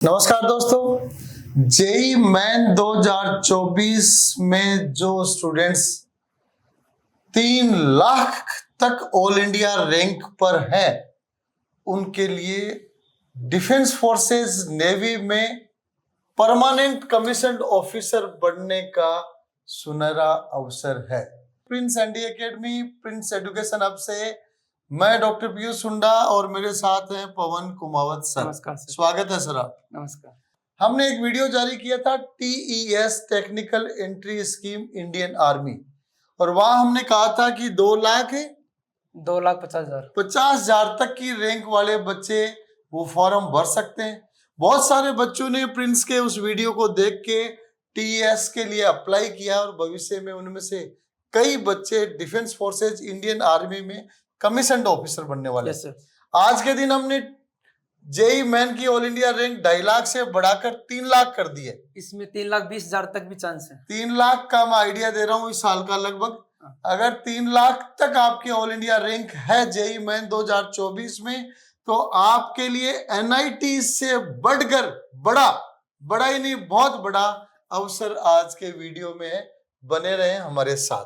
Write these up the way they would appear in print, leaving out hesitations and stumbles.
नमस्कार दोस्तों, JEE man 2024 में जो स्टूडेंट्स 3 लाख तक ऑल इंडिया रैंक पर है उनके लिए डिफेंस फोर्सेस नेवी में परमानेंट कमीशन्ड ऑफिसर बनने का सुनहरा अवसर है। Prince ND academy, Prince education hub से मैं डॉक्टर पीयूष हुंडा और मेरे साथ हैं पवन कुमावत सर। नमस्कार सर। स्वागत है सर आप। नमस्कार। हमने एक वीडियो जारी किया था TES technical entry scheme Indian army, और वहां हमने कहा था कि 2,50,000 तक की रैंक वाले बच्चे वो फॉर्म भर सकते हैं। बहुत सारे बच्चों ने प्रिंस के उस वीडियो को देख के TES के लिए अप्लाई किया और भविष्य में उनमें से कई बच्चे डिफेंस फोर्सेज इंडियन आर्मी में कमीशन्ड ऑफिसर बनने वाले। आज के दिन हमने जेई मैन की ऑल इंडिया रैंक 2.5 लाख से बढ़ाकर 3 लाख कर दी है। इसमें 3,20,000 तक भी चांस है। 3 लाख का मैं आइडिया दे रहा हूँ इस साल का लगभग। अगर 3 लाख तक आपकी ऑल इंडिया रैंक है जेई मैन 2024 में, तो आपके लिए NIT से बढ़कर बड़ा ही नहीं, बहुत बड़ा अवसर आज के वीडियो में है। बने रहे हमारे साथ।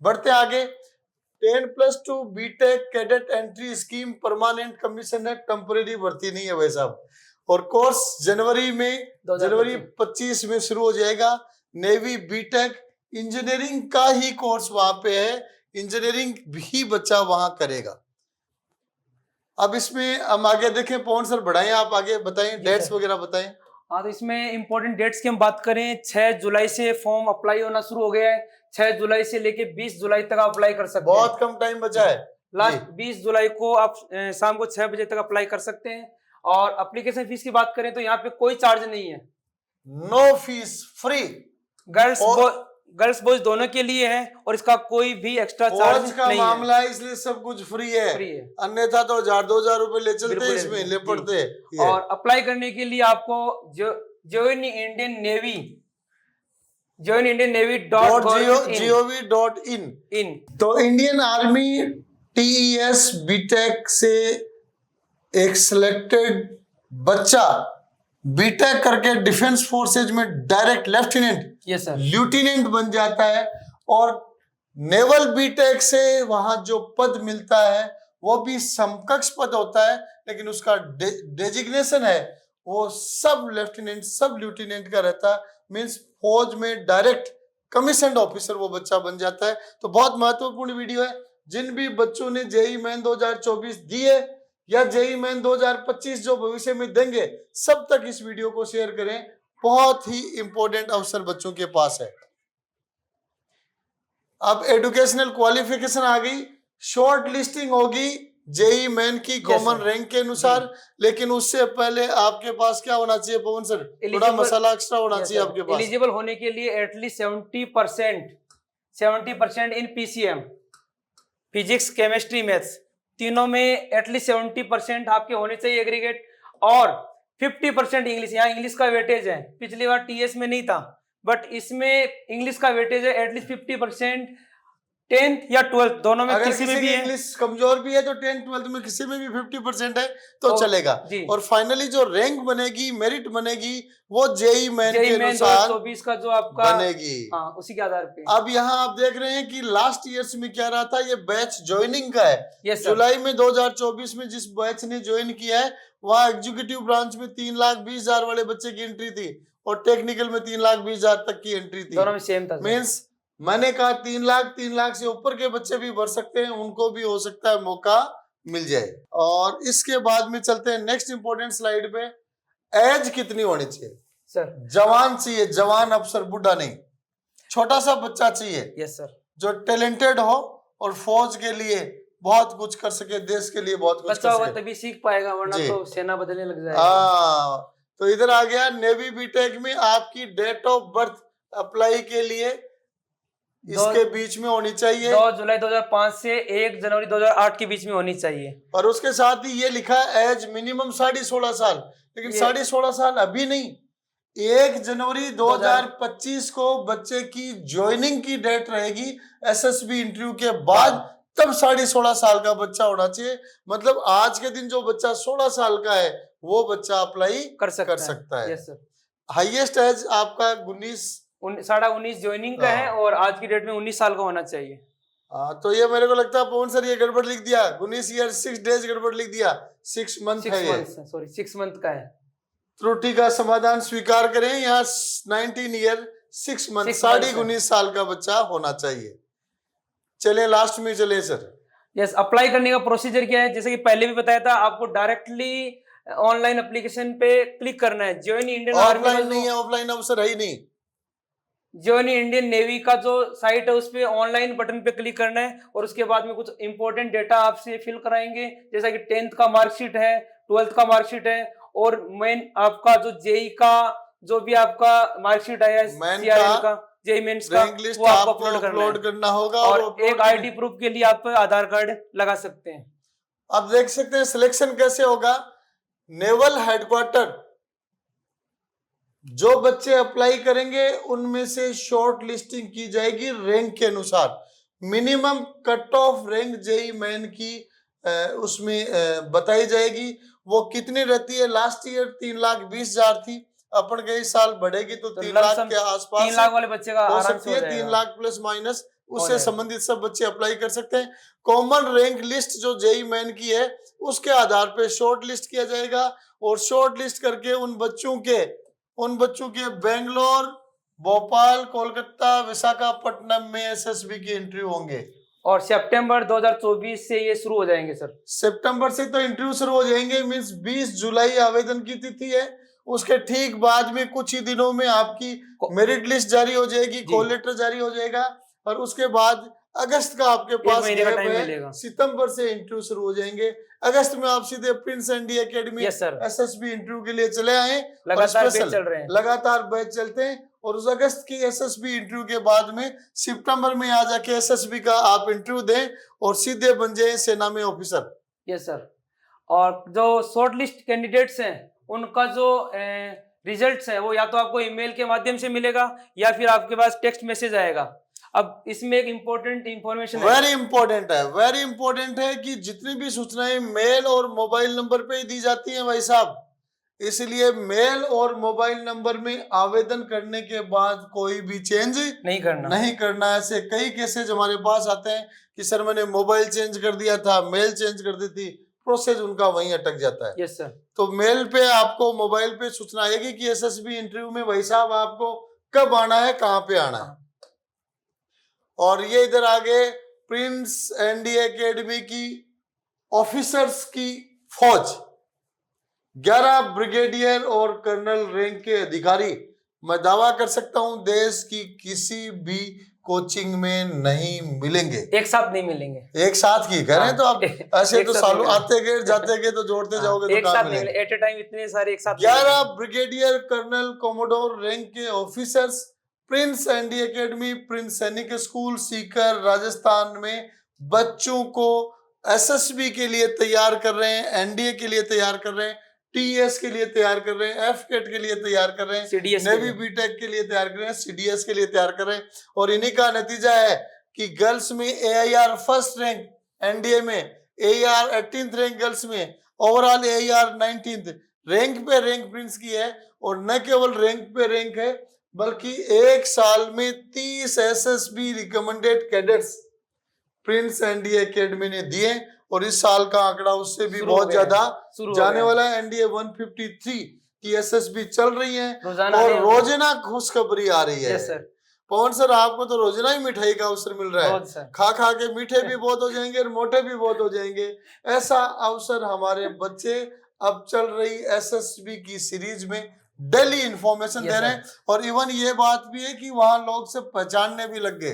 बढ़ते आगे। 10+2 BTech cadet entry scheme permanent commission है, टेम्परेरी भर्ती नहीं है भाई साहब। और कोर्स जनवरी 25 में शुरू हो जाएगा। नेवी बीटेक इंजीनियरिंग का ही कोर्स वहां पे है, इंजीनियरिंग भी बच्चा वहां करेगा। अब इसमें हम आगे देखें। पवन सर बढ़ाएं, आप आगे बताएं, डेट्स वगैरह बताएं। हाँ, तो इसमें इंपॉर्टेंट डेट्स की हम बात करें, 6 जुलाई से फॉर्म अप्लाई होना शुरू हो गया है। 6 जुलाई से लेके 20 जुलाई तक आप अप्लाई कर सकते हैं। बहुत कम टाइम बचा है। लास्ट 20 जुलाई को आप शाम को 6 बजे तक अप्लाई कर सकते हैं। और एप्लीकेशन फीस की बात करें तो यहाँ पे कोई चार्ज नहीं है, no fees, free. Girls boys दोनों के लिए है और इसका कोई भी एक्स्ट्रा चार्ज का नहीं मामला है, इसलिए सब कुछ फ्री है। अन्यथा तो 1,000-2,000 रुपए ले चलते, इसमें ले पड़ते। और अप्लाई करने के लिए आपको ज्वाइन इंडियन नेवी .gov.in तो इंडियन आर्मी TES बीटेक से एक सिलेक्टेड बच्चा बीटेक करके डिफेंस फोर्सेज में डायरेक्ट लेफ्टिनेंट बन जाता है। और नेवल बीटेक से वहां जो पद मिलता है वो भी समकक्ष पद होता है, लेकिन उसका डेजिग्नेशन है वो सब ल्यूटिनेंट का रहता है। मींस फौज में डायरेक्ट कमीशन्ड ऑफिसर वो बच्चा बन जाता है। तो बहुत महत्वपूर्ण वीडियो है। जिन भी बच्चों ने जेई मैन 2024 दिए या जेई मैन 2025 जो भविष्य में देंगे, सब तक इस वीडियो को शेयर करें। बहुत ही इंपॉर्टेंट अवसर बच्चों के पास है। अब एजुकेशनल क्वालिफिकेशन आ गई, शॉर्ट लिस्टिंग होगी जेई मैन की कॉमन रैंक के अनुसार। लेकिन उससे पहले आपके पास क्या होना चाहिए पवन सर? थोड़ा मसाला एक्स्ट्रा होना चाहिए आपके पास। एलिजिबल होने के लिए एटलीस्ट 70% इन PCM, फिजिक्स, केमिस्ट्री, मैथ्स तीनों में एटलीस्ट 70% आपके होने चाहिए एग्रीगेट। और 50% इंग्लिश। यहाँ इंग्लिश का वेटेज है, पिछली बार TS में नहीं था, बट इसमें इंग्लिश का वेटेज है एटलीस्ट 50%। 10th या 12th दोनों में किसी में भी इंग्लिश कमजोर भी है तो 10th 12th में किसी में भी 50% है तो चलेगा। और फाइनली जो रैंक बनेगी, मेरिट बनेगी, वो जेई मैन के अनुसार 2024 का जो आपका बनेगी। हाँ, उसी के आधार पे। अब यहाँ आप देख रहे हैं कि लास्ट ईयर्स में क्या रहा था, ये बैच ज्वाइनिंग का है। जुलाई में 2024 में जिस बैच ने ज्वाइन किया है वहाँ एग्जीक्यूटिव ब्रांच में 3,20,000 वाले बच्चे की एंट्री थी और टेक्निकल में 3,20,000 तक की एंट्री थी। दोनों में सेम था। मीन्स मैंने कहा 3 लाख से ऊपर के बच्चे भी भर सकते हैं, उनको भी हो सकता है मौका मिल जाए। और इसके बाद में चलते हैं नेक्स्ट इंपॉर्टेंट स्लाइड पे। एज कितनी होनी चाहिए सर? जवान चाहिए, जवान अफसर, बुढ़ा नहीं। छोटा सा बच्चा चाहिए। Yes sir. जो टैलेंटेड हो और फौज के लिए बहुत कुछ कर सके, देश के लिए बहुत कुछ कर सके। तभी सीख पाएगा, वरना तो सेना बदलने लग जाएगा। हाँ, तो इधर आ गया नेवी बीटेक में आपकी डेट ऑफ बर्थ अप्लाई के लिए इसके बीच में होनी चाहिए। 2 जुलाई 2005 से 1 जनवरी 2008 के बीच में होनी चाहिए। और उसके साथ ही ये लिखा है एज मिनिमम 16.5 साल, लेकिन 16.5 साल अभी नहीं, 1 जनवरी 2025 को बच्चे की ज्वाइनिंग की डेट रहेगी। SSB इंटरव्यू के बाद तब 16.5 साल का बच्चा होना चाहिए। मतलब आज के दिन जो बच्चा 16 साल का है वो बच्चा अप्लाई कर सकता है। Yes sir. हाईएस्ट एज आपका 19 19.5 ज्वाइनिंग का है हाँ। और आज की डेट में 19 साल का होना चाहिए। तो ये मेरे को लगता है पवन सर ये गड़बड़ लिख दिया, 19 ईयर 6 डेज गड़बड़ लिख दिया, 6 मंथ है 6 ये। मंथ सॉरी 6 मंथ का है। त्रुटि का समाधान स्वीकार करें, यहाँ 19 ईयर 6 मंथ 6 months है। 19.5 साल का बच्चा होना चाहिए। चले लास्ट में चले सर। यस, अप्लाई करने का प्रोसीजर क्या है? जैसे कि पहले भी बताया था, आपको डायरेक्टली ऑनलाइन एप्लीकेशन पे क्लिक करना है। ज्वाइन इंडियन आर्मी ऑफलाइन नहीं है, ऑफलाइन अवसर है ही नहीं। ज्वाइन इंडियन नेवी का जो साइट है उस पे ऑनलाइन बटन पे क्लिक करना है और उसके बाद में कुछ इंपॉर्टेंट डेटा आपसे फिल कराएंगे, जैसा कि 10th का मार्कशीट है, 12th का मार्कशीट है और मेन आपका जो जेई का जो भी आपका मार्कशीट आया है, सीआरएल का, जेई मेंस का, रैंक लिस्ट वो आपको आपको अपलोड करना होगा और एक आईडी प्रूफ के लिए आप आधार कार्ड लगा सकते हैं। आप देख सकते हैं सिलेक्शन कैसे होगा। नेवल हेडक्वार्टर जो बच्चे अप्लाई करेंगे उनमें से शॉर्ट लिस्टिंग की जाएगी रैंक के अनुसार। Minimum cut off rank JEE main की उसमें बताई जाएगी। वो कितनी रहती है? लास्ट ईयर 3,20,000 थी, अपन के इस साल बढ़ेगी तो 3 लाख के आसपास 3 लाख वाले बच्चे का हो आराम सकती से है। हो 3 जाएगा। लाख प्लस माइनस उससे जाएगा। संबंधित सब बच्चे अप्लाई कर सकते हैं। कॉमन रैंक लिस्ट जो जेई मेन की है उसके आधार पे शॉर्ट लिस्ट किया जाएगा और शॉर्ट लिस्ट करके उन बच्चों के बेंगलोर, भोपाल, कोलकाता, विशाखापट्टनम में एसएसबी की इंटरव्यू होंगे और सितंबर 2024 से ये शुरू हो जाएंगे सर। सितंबर से तो इंटरव्यू शुरू हो जाएंगे, मींस 20 जुलाई आवेदन की तिथि है। उसके ठीक बाद में कुछ ही दिनों में आपकी मेरिट लिस्ट जारी हो जाएगी, कॉल लेटर जारी हो जाएगा और उसके बाद अगस्त का आपके पास गैप है। सितंबर से इंटरव्यू शुरू हो जाएंगे। अगस्त में आप सीधे Prince ND academy SSB interview के लिए चले आए। लगातार बैच चलते हैं और उस अगस्त की एसएसबी इंटरव्यू के बाद में सितंबर में आ जाके एसएसबी का आप इंटरव्यू दें और सीधे बन जाए सेना में ऑफिसर। Yes sir. और जो शॉर्ट लिस्ट कैंडिडेट्स हैं उनका जो रिजल्ट्स है वो या तो आपको ईमेल के माध्यम से मिलेगा या फिर आपके पास टेक्स्ट मैसेज आएगा। अब इसमें एक इम्पोर्टेंट इंफॉर्मेशन वेरी इंपॉर्टेंट है कि जितनी भी सूचनाएं मेल और मोबाइल नंबर पे ही दी जाती हैं भाई साहब, इसलिए मेल और मोबाइल नंबर में आवेदन करने के बाद कोई भी चेंज नहीं करना। ऐसे कई केसेज हमारे पास आते हैं कि सर मैंने मोबाइल चेंज कर दिया था, मेल चेंज कर दी थी, प्रोसेस उनका वहीं अटक जाता है। Yes sir. तो मेल पे आपको मोबाइल पे सूचना आएगी कि एसएसबी इंटरव्यू में भाई साहब आपको कब आना है, कहाँ पे आना है। और ये इधर आगे प्रिंस एनडी एकेडमी की ऑफिसर्स की फौज 11 ब्रिगेडियर और कर्नल रैंक के अधिकारी, मैं दावा कर सकता हूं देश की किसी भी कोचिंग में नहीं मिलेंगे। एक साथ नहीं मिलेंगे। एक साथ की कह रहे हैं तो आप ऐसे तो सालों आते गए जाते गए तो जोड़ते जाओगे तो कहाँ मिलेंगे। एट ए टाइम इतने सारे एक साथ 11 ब्रिगेडियर, कर्नल, कोमोडोर रैंक के officers Prince ND academy, Prince Sainik school Sikar Rajasthan में बच्चों को एसएसबी के लिए तैयार कर रहे हैं, एनडीए के लिए तैयार कर रहे हैं, टीएस के लिए तैयार कर रहे हैं, एफकेट के लिए तैयार कर रहे हैं, नेवी बीटेक के लिए तैयार कर रहे हैं, सीडीएस के लिए तैयार कर रहे हैं। और इन्हीं का नतीजा है कि गर्ल्स में एआईआर फर्स्ट रैंक, एनडीए में एआईआर 18th रैंक गर्ल्स में, ओवरऑल एआईआर 19th रैंक पे रैंक प्रिंस की है। और न केवल रैंक पे रैंक है बल्कि एक साल में 30 SSB recommended cadets Prince NDA academy ने दिए और इस साल का आंकड़ा उससे भी बहुत ज्यादा जाने वाला है। एनडीए 153 की एसएसबी चल रही है और रोजाना खुशखबरी आ रही है। पवन सर आपको तो रोजाना ही मिठाई का अवसर मिल रहा है, खा खा के मीठे भी बहुत हो जाएंगे और मोटे भी बहुत हो जाएंगे। ऐसा अवसर हमारे बच्चे अब चल रही एसएसबी की सीरीज में डेली इंफॉर्मेशन दे रहे हैं। और इवन ये बात भी है कि वहां लोग से पहचानने भी लग गए।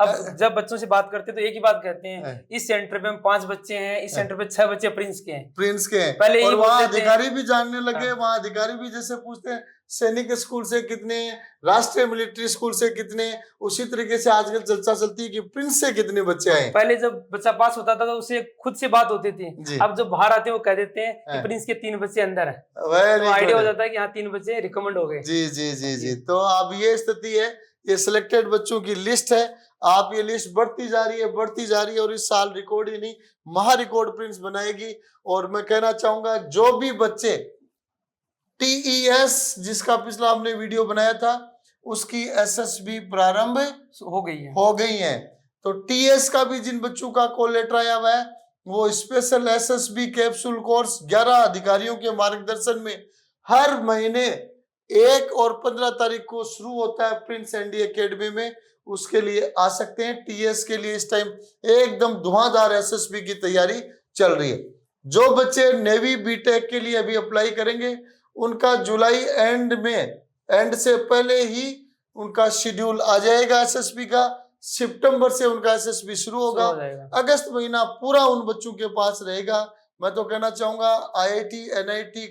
अब जब बच्चों से बात करते हैं तो एक ही बात कहते हैं, इस सेंटर पे हम 5 बच्चे हैं, इस सेंटर पे 6 बच्चे प्रिंस के हैं। पहले और वहाँ अधिकारी भी जानने लगे, वहाँ अधिकारी भी जैसे पूछते हैं सैनिक स्कूल से कितने, राष्ट्रीय मिलिट्री स्कूल से कितने, उसी तरीके से आजकल चर्चा चलती है कि प्रिंस से कितने बच्चे आए। पहले जब बच्चा पास होता था तो उसे खुद से बात होती थी, अब जब बाहर आते हैं वो कह देते हैं कि प्रिंस के 3 बच्चे अंदर है, तो आइडिया हो जाता है कि हाँ 3 बच्चे रिकमेंड हो गए। जी। तो अब ये स्थिति है, ये सिलेक्टेड बच्चों की लिस्ट है। आप ये लिस्ट बढ़ती जा रही है और इस साल रिकॉर्ड ही नहीं महा रिकॉर्ड प्रिंस बनाएगी। और मैं कहना चाहूंगा जो भी बच्चे टीईएस जिसका पिछला हमने वीडियो बनाया था उसकी एसएसबी प्रारंभ हो गई है। तो टीएस का भी जिन बच्चों का कॉल लेटर आया हुआ है वो स्पेशल एसएसबी कैप्सूल कोर्स 11 अधिकारियों के मार्गदर्शन में हर महीने 1 और 15 तारीख को शुरू होता है प्रिंस एनडी एकेडमी में। उसके लिए आ सकते हैं। टीएस के लिए इस टाइम एकदम धुआंधार एसएसबी की तैयारी चल रही है। जो बच्चे नेवी बीटेक के लिए अभी अप्लाई करेंगे उनका जुलाई एंड से पहले ही उनका शेड्यूल आ जाएगा एसएसबी का। सितंबर से उनका एसएसबी शुरू होगा। अगस्त महीना पूरा उन बच्चों के पास रहेगा। मैं तो कहना चाहूंगा आईआईटी एनआईटी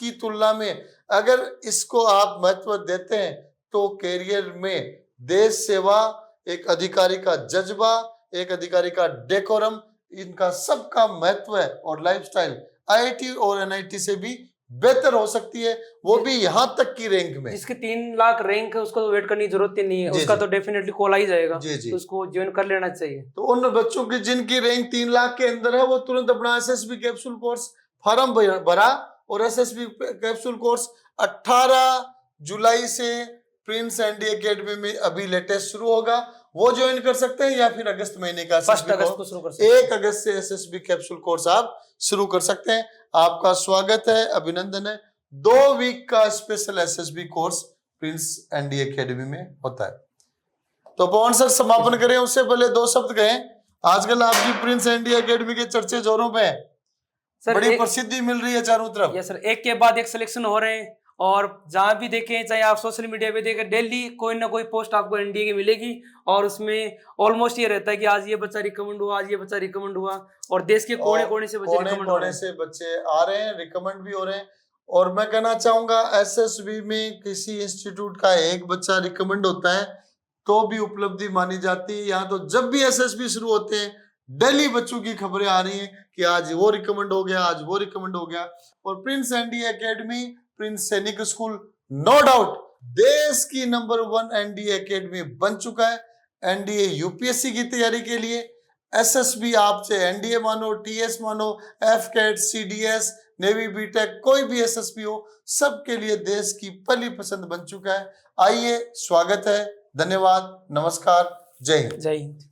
की तुलना में अगर इसको आप महत्व देते हैं तो कैरियर में देश सेवा, एक अधिकारी का जज्बा, एक अधिकारी का डेकोरम, इनका सबका महत्व है और लाइफस्टाइल आईआईटी और एनआईटी से भी बेहतर हो सकती है, वो भी यहाँ तक की रैंक में। जिसके 3 लाख रैंक है उसको तो वेट करने की जरूरत ही नहीं है, उसका तो डेफिनेटली कॉल आ ही जाएगा। तो उसको ज्वाइन कर लेना चाहिए। तो उन बच्चों की जिनकी रैंक 3 लाख के अंदर है वो तुरंत अपना एसएसबी कैप्सूल कोर्स फॉर्म भरा और एसएसबी कैप्सूल कोर्स 18 जुलाई से प्रिंस एनडी एकेडमी में अभी लेटेस्ट शुरू होगा, वो ज्वाइन कर सकते हैं या फिर अगस्त महीने का 1 अगस्त को शुरू कर सकते हैं। 1 अगस्त से एसएसबी कैप्सूल कोर्स आप शुरू कर सकते हैं। आपका स्वागत है, अभिनंदन है। 2 वीक का special SSB course Prince ND academy में होता है। तो पवन सर समापन करें उससे पहले 2 शब्द कहें। आजकल आपकी प्रिंस एनडी एकेडमी के चर्चे जोरों पे हैं, बड़ी प्रसिद्धि मिल रही है चारों तरफ। यस सर, एक के बाद एक सिलेक्शन हो रहे हैं और जहां भी देखें, चाहे आप सोशल मीडिया पे देखें, डेली कोई ना कोई पोस्ट आपको एनडीए की मिलेगी और उसमें ऑलमोस्ट ये रहता है कि आज ये बच्चा रिकमेंड हुआ, आज ये बच्चा रिकमेंड हुआ और देश के कोने कोने से बच्चे रिकमेंड हो रहे हैं। से बच्चे आ रहे हैं, रिकमेंड भी हो रहे हैं। और मैं कहना चाहूंगा एसएसबी में किसी इंस्टीट्यूट का एक बच्चा रिकमेंड होता है तो भी उपलब्धि मानी जाती है। यहाँ तो जब भी एसएसबी शुरू होते हैं डेली बच्चों की खबरें आ रही हैं कि आज वो रिकमेंड हो गया, आज वो रिकमेंड हो गया। और Prince ND academy, Prince Sainik school no doubt देश की नंबर 1 एनडीए एकेडमी बन चुका है। एनडीए यूपीएससी की तैयारी के लिए एसएसबी आपसे एनडीए मानो, टीएस मानो, एफकेट, सीडीएस, नेवी बीटेक, कोई भी एसएसबी हो, सबके लिए देश की पहली पसंद बन चुका है। आइए, स्वागत है, धन्यवाद, नमस्कार, जय हिंद। जय हिंद।